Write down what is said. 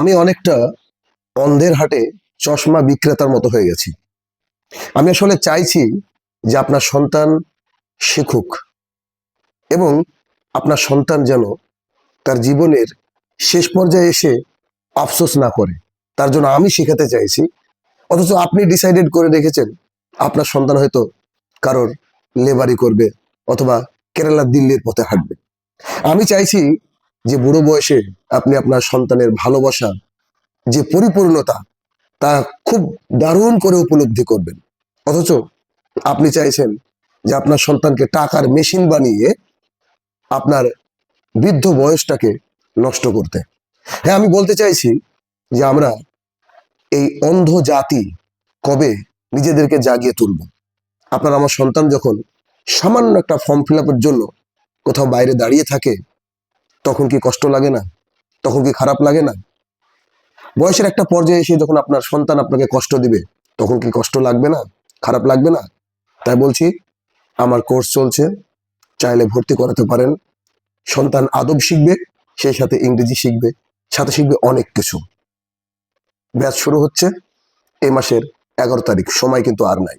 আমি অনেকটা অন্ধের হাটে চশমা বিক্রেতার মতো হয়ে গেছি। আমি আসলে চাইছি যে আপনার সন্তান শিখুক এবং আপনার সন্তান যেন তার জীবনের শেষ পর্যায়ে এসে আফসোস না করে, তার জন্য আমি শেখাতে চাইছি। অথচ আপনি ডিসাইডেড করে রেখেছেন আপনার সন্তান হয়তো কারোর লেবারি করবে অথবা কেরালা দিল্লির পথে হাঁটবে। আমি চাইছি যে বুড়ো বয়সে আপনি আপনার সন্তানের ভালোবাসা, যে পরিপূর্ণতা, তা খুব দারুণ করে উপলব্ধি করবেন। অথচ আপনি চাইছেন যে আপনার সন্তানকে টাকার মেশিন বানিয়ে আপনার বৃদ্ধ বয়সটাকে নষ্ট করতে। হ্যাঁ, আমি বলতে চাইছি যে আমরা এই অন্ধ জাতি কবে নিজেদেরকে জাগিয়ে তুলব। আপনার আমার সন্তান যখন সামান্য একটা ফর্ম ফিল আপের জন্য কোথাও বাইরে দাঁড়িয়ে থাকে, তখন কি কষ্ট লাগে না? তখন কি খারাপ লাগে না? বয়সের একটা পর্যায়ে এসে যখন আপনার সন্তান আপনাকে কষ্ট দিবে, তখন কি কষ্ট লাগবে না? খারাপ লাগবে না? তাই বলছি, আমার কোর্স চলছে, চাইলে ভর্তি করাতে পারেন। সন্তান আদব শিখবে, সেই সাথে ইংরেজি শিখবে, সাথে শিখবে অনেক কিছু। ব্যাচ শুরু হচ্ছে এই মাসের 11 তারিখ, সময় কিন্তু আর নাই।